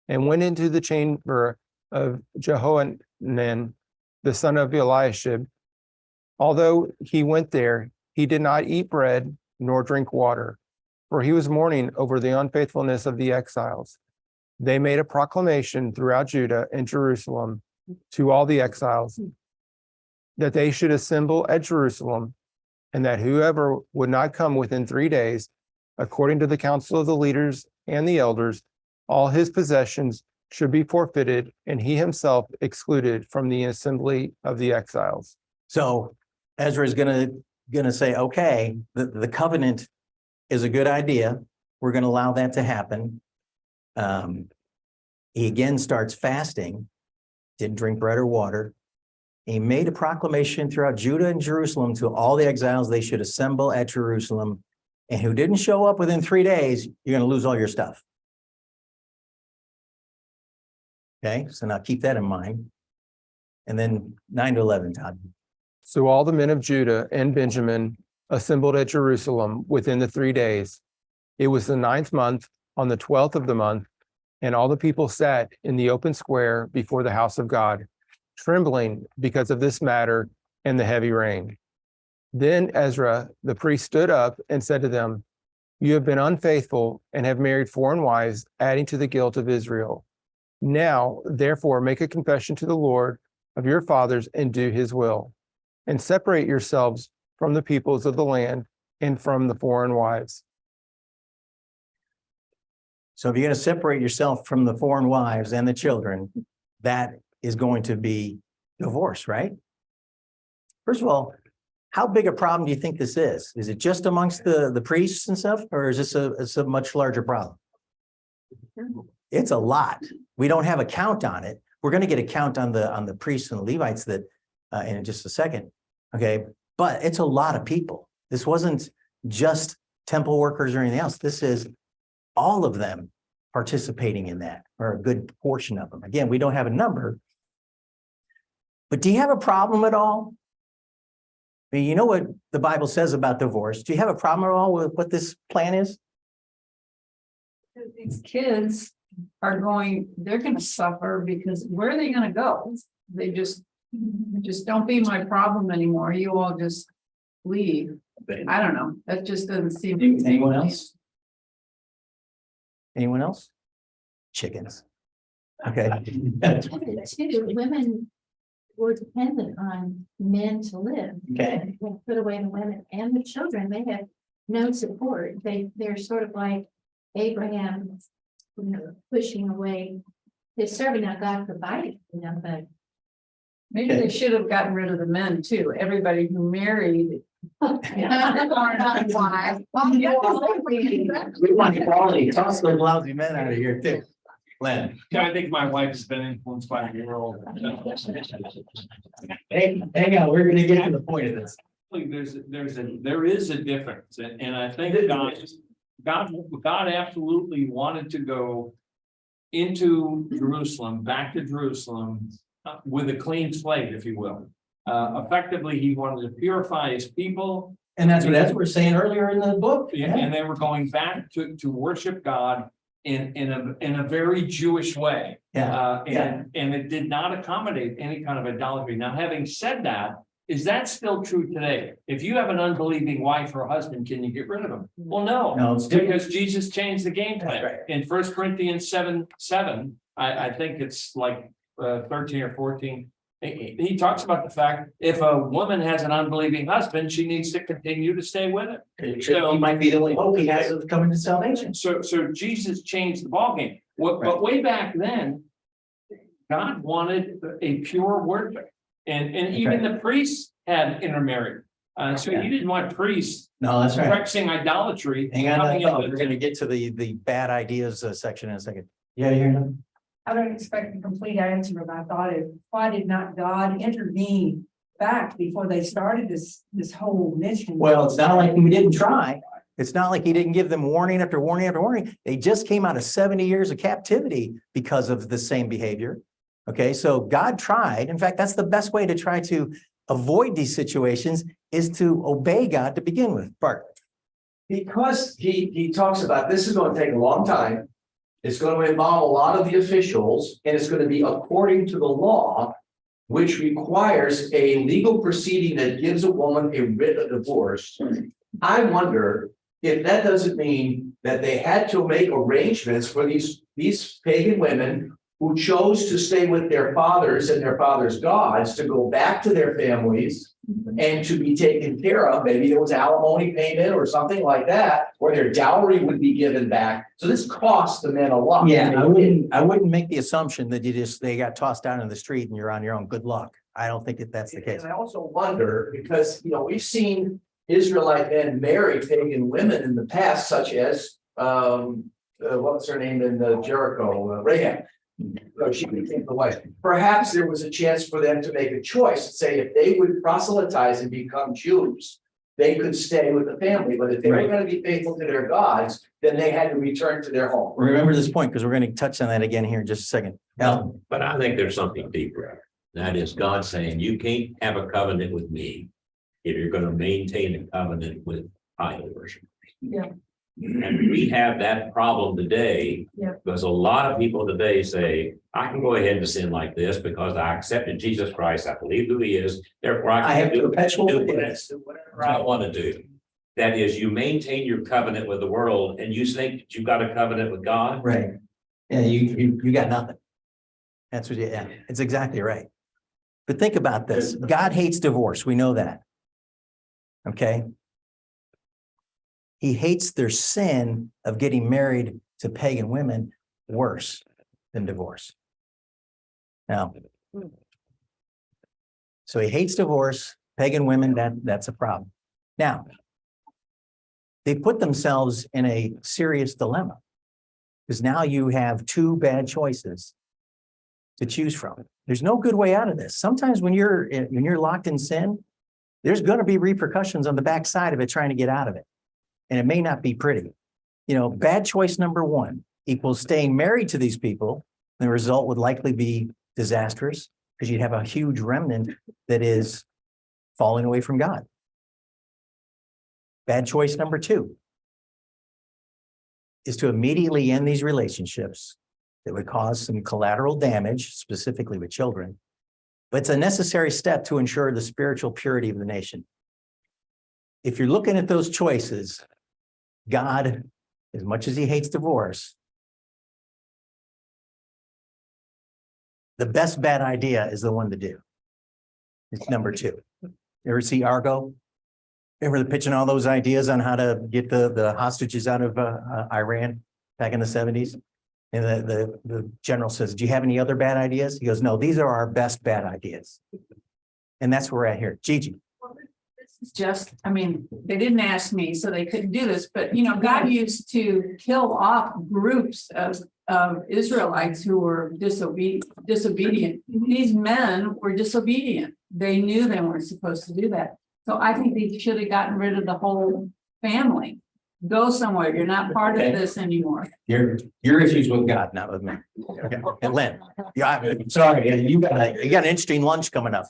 and went into the chamber of Jehohanan, the son of Eliashib. Although he went there, he did not eat bread nor drink water, for he was mourning over the unfaithfulness of the exiles. They made a proclamation throughout Judah and Jerusalem to all the exiles that they should assemble at Jerusalem, and that whoever would not come within 3 days according to the counsel of the leaders and the elders, all his possessions should be forfeited, and he himself excluded from the assembly of the exiles. So Ezra is gonna say, okay, the covenant is a good idea. We're gonna allow that to happen. He again starts fasting, didn't drink bread or water. He made a proclamation throughout Judah and Jerusalem to all the exiles they should assemble at Jerusalem. And who didn't show up within 3 days, you're gonna lose all your stuff. Okay, so now keep that in mind. And then 9 to 11, Todd. So all the men of Judah and Benjamin assembled at Jerusalem within the 3 days. It was the 9th month, on the 12th of the month, and all the people sat in the open square before the house of God, trembling because of this matter and the heavy rain. Then Ezra, the priest, stood up and said to them, "You have been unfaithful and have married foreign wives, adding to the guilt of Israel. Now, therefore, make a confession to the Lord of your fathers and do his will, and separate yourselves from the peoples of the land and from the foreign wives." So if you're gonna separate yourself from the foreign wives and the children, that is going to be divorce, right? First of all, how big a problem do you think this is? Is it just amongst the priests and stuff, or is this it's a much larger problem? It's a lot. We don't have a count on it. We're going to get a count on the priests and the Levites that in just a second. Okay, but it's a lot of people. This wasn't just temple workers or anything else. This is all of them participating in that, or a good portion of them. Again, we don't have a number. But do you have a problem at all? I mean, you know what the Bible says about divorce. Do you have a problem at all with what this plan is? These kids are they're gonna suffer because where are they gonna go? They just don't be my problem anymore. You all just leave. I don't know. That just doesn't seem. Anyone else? Anyone else? Chickens. Okay. Too, women were dependent on men to live. Okay. They put away the women and the children. They have no support. They're sort of like Abraham, pushing away his servant. Now God provided for them, but Maybe they should have gotten rid of the men too. Everybody who married. We want equality. Toss those lousy men out of here too. Len. I think my wife has been influenced by the world. Hey, hang on, we're gonna get to the point of this. There is a difference, and I think God absolutely wanted to go into Jerusalem, back to Jerusalem, with a clean slate, if you will. Effectively, he wanted to purify his people. And that's what we're saying earlier in the book. And they were going back to worship God in a very Jewish way. And it did not accommodate any kind of idolatry. Now, having said that, is that still true today? If you have an unbelieving wife or husband, can you get rid of them? Well, no, it's different. because Jesus changed the game plan. Right. In 1 Corinthians 7:7, I think it's like 13 or 14. He talks about the fact if a woman has an unbelieving husband, she needs to continue to stay with him. So he might be the only hope he has of coming to salvation. So Jesus changed the ballgame. But way back then, God wanted a pure worship. And even the priests had intermarried. So he didn't want priests No, that's right. practicing idolatry. Hang on, coming into we're gonna get to the bad ideas section in a second. Yeah, you're not. I don't expect a complete answer, but I thought why did not God intervene back before they started this whole mission? Well, it's not like we didn't try. It's not like he didn't give them warning after warning after warning. They just came out of 70 years of captivity because of the same behavior. Okay, so God tried. In fact, that's the best way to try to avoid these situations is to obey God to begin with. Bart. Because he talks about this is going to take a long time. It's going to involve a lot of the officials, and it's going to be according to the law, which requires a legal proceeding that gives a woman a writ of divorce. I wonder if that doesn't mean that they had to make arrangements for these pagan women who chose to stay with their fathers and their fathers' gods to go back to their families and to be taken care of. Maybe there was alimony payment or something like that, or their dowry would be given back. So this cost the men a lot. Yeah, I wouldn't make the assumption that they got tossed down in the street and you're on your own. Good luck. I don't think that that's the case. And I also wonder, because, we've seen Israelite men marry pagan women in the past, such as, what's her name in Jericho, Rahab. So she became the wife. Perhaps there was a chance for them to make a choice and say if they would proselytize and become Jews, they could stay with the family. But if they were Right. going to be faithful to their gods, then they had to return to their home. Remember this point, because we're going to touch on that again here in just a second. Now, But I think there's something deeper. That is God saying, you can't have a covenant with me if you're gonna maintain a covenant with idol worship. Yeah. And we have that problem today. Yeah. Because a lot of people today say, I can go ahead and sin like this because I accepted Jesus Christ, I believe who he is, therefore I have can perpetual do forgiveness. whatever I want to do. That is, you maintain your covenant with the world and you think that you've got a covenant with God. Right. Yeah, you got nothing. That's what yeah, it's exactly right. But think about this. God hates divorce. We know that. Okay. He hates their sin of getting married to pagan women worse than divorce. Now, so he hates divorce, pagan women, that's a problem. Now, they put themselves in a serious dilemma because now you have two bad choices to choose from. There's no good way out of this. Sometimes when you're locked in sin, there's going to be repercussions on the backside of it trying to get out of it. And it may not be pretty. Bad choice number one equals staying married to these people. The result would likely be disastrous because you'd have a huge remnant that is falling away from God. Bad choice number two is to immediately end these relationships that would cause some collateral damage, specifically with children. But it's a necessary step to ensure the spiritual purity of the nation. If you're looking at those choices, God, as much as he hates divorce, the best bad idea is the one to do. It's number two. You ever see Argo? Remember the pitching all those ideas on how to get the hostages out of Iran back in the 70s? And the general says, do you have any other bad ideas? He goes, no, these are our best bad ideas. And that's where we're at here. Gigi. This is just, they didn't ask me, so they couldn't do this, but God used to kill off groups of Israelites who were disobedient. These men were disobedient. They knew they weren't supposed to do that. So I think they should have gotten rid of the whole family. Go somewhere. You're not part of this anymore. Your issues with God, not with me. Okay. And Lynn, I'm sorry, you got an interesting lunch coming up.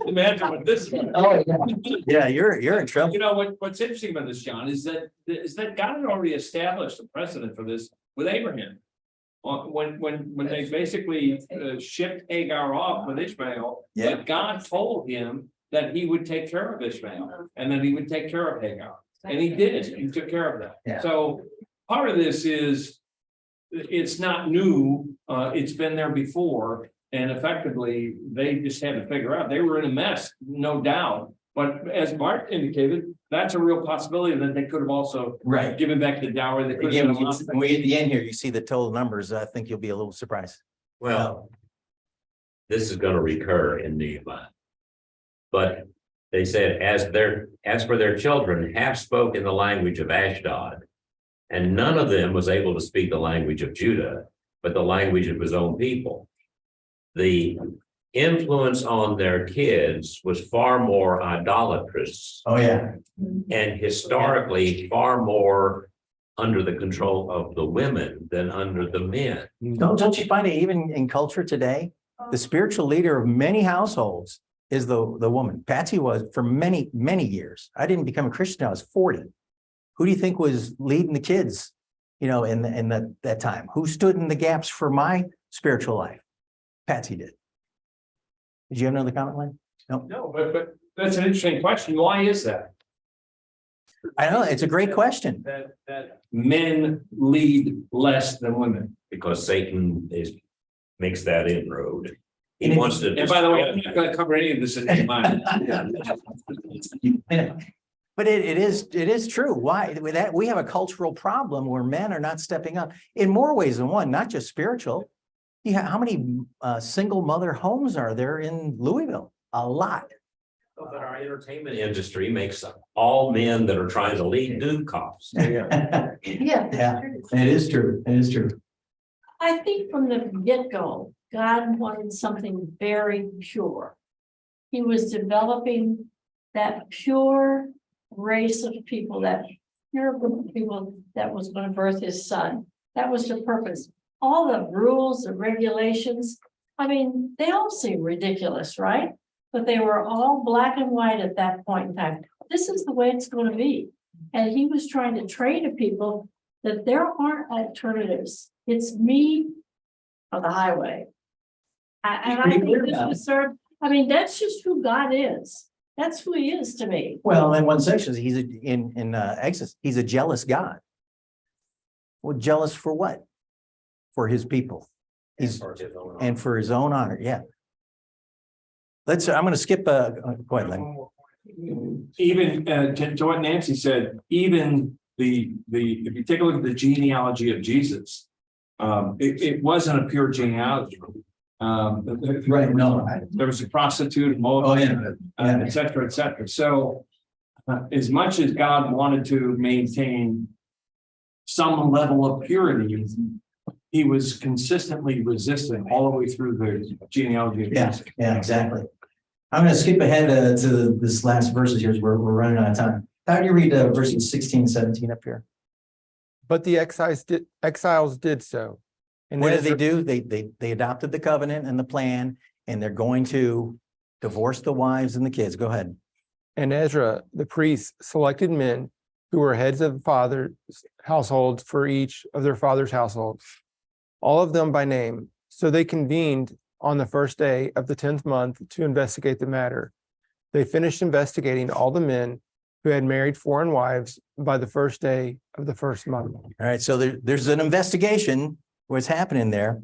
Imagine what this is. Oh, yeah, you're in trouble. What's interesting about this, John, is that God had already established a precedent for this with Abraham. When they basically shipped Hagar off with Ishmael, Yeah. but God told him that he would take care of Ishmael and then he would take care of Hagar. And he did it. He took care of that. Yeah. So part of this is, it's not new. It's been there before. And effectively, they just had to figure out, they were in a mess, no doubt. But as Mark indicated, that's a real possibility that they could have also Right. given back the dowry. They could Again, have when we at the end here, you see the total numbers, I think you'll be a little surprised. Well, this is gonna recur in Nehemiah. But they said, as for their children, half spoke in the language of Ashdod, and none of them was able to speak the language of Judah, but the language of his own people. The influence on their kids was far more idolatrous Oh, yeah. and historically far more under the control of the women than under the men. Don't you find it even in culture today? The spiritual leader of many households is the woman. Patsy was for many, many years. I didn't become a Christian until I was 40. Who do you think was leading the kids, in that time? Who stood in the gaps for my spiritual life? Patsy did. Did you have another comment, Lynn? No. No, but that's an interesting question. Why is that? I know, it's a great question. that men lead less than women. Because Satan makes that inroad. He And if- wants to. And by the way, I'm not gonna cover any of this in mine. But it is true. Why? With that, we have a cultural problem where men are not stepping up in more ways than one, not just spiritual. Yeah, how many single mother homes are there in Louisville? A lot. But our entertainment industry makes all men that are trying to lead do cops. Yeah, Yeah. it is true. It is true. I think from the get-go, God wanted something very pure. He was developing that pure race of people, that pure group of people that was going to birth his son. That was the purpose. All the rules, the regulations, I mean, they all seem ridiculous, right? But they were all black and white at that point in time. This is the way it's going to be. And he was trying to train to people that there aren't alternatives. It's me or the highway. And I Pretty think clear this about it. was served, I mean, that's just who God is. That's who he is to me. Well, in one section, he's in Exodus, he's a jealous God. Well, jealous for what? For his people. He's and for his own honor. Yeah. I'm going to skip. Go ahead, Len. Even to what Nancy said, even if you take a look at the genealogy of Jesus, it wasn't a pure genealogy. Right. No. There was a prostitute, et cetera, et cetera. So as much as God wanted to maintain some level of purity, he was consistently resistant all the way through the genealogy of Jesus. Yeah, exactly. I'm going to skip ahead to this last verses here. We're running out of time. How do you read verses 16 and 17 up here? But the exiles did so. And What did they Ezra- do? They adopted the covenant and the plan, and they're going to divorce the wives and the kids. Go ahead. And Ezra, the priest, selected men who were heads of fathers' households for each of their father's households, all of them by name. So they convened on the first day of the 10th month to investigate the matter. They finished investigating all the men who had married foreign wives by the first day of the first month. All right. So there's an investigation, what's happening there.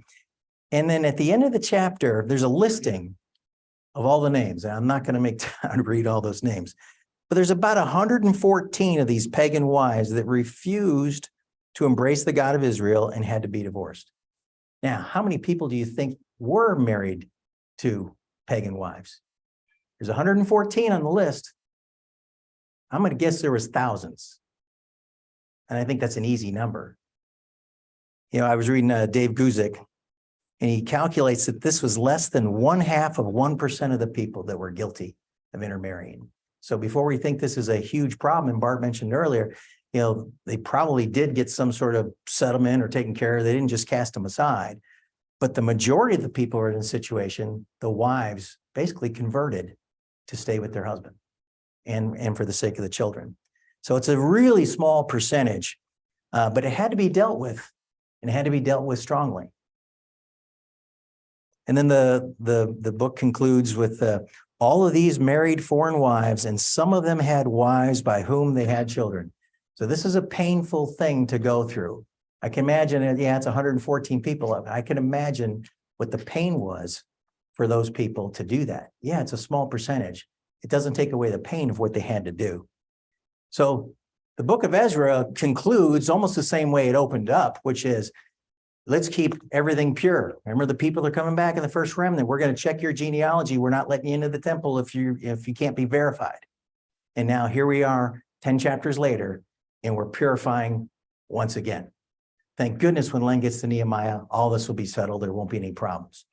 And then at the end of the chapter, there's a listing of all the names. I'm not going to make time to read all those names, but there's about 114 of these pagan wives that refused to embrace the God of Israel and had to be divorced. Now, how many people do you think were married to pagan wives? There's 114 on the list. I'm going to guess there was thousands. And I think that's an easy number. You know, I was reading Dave Guzik, and he calculates that this was less than 0.5% of the people that were guilty of intermarrying. So before we think this is a huge problem, and Bart mentioned earlier, you know, they probably did get some sort of settlement or taken care of. They didn't just cast them aside. But the majority of the people who are in the situation, the wives basically converted to stay with their husband and for the sake of the children. So it's a really small percentage, but it had to be dealt with, and it had to be dealt with strongly. And then the book concludes with all of these married foreign wives, and some of them had wives by whom they had children. So this is a painful thing to go through. I can imagine it. Yeah, it's 114 people. I can imagine what the pain was for those people to do that. Yeah, it's a small percentage. It doesn't take away the pain of what they had to do. So the book of Ezra concludes almost the same way it opened up, which is, let's keep everything pure. Remember, the people are coming back in the first remnant. We're going to check your genealogy. We're not letting you into the temple if you can't be verified. And now here we are 10 chapters later, and we're purifying once again. Thank goodness when Len gets to Nehemiah, all this will be settled. There won't be any problems.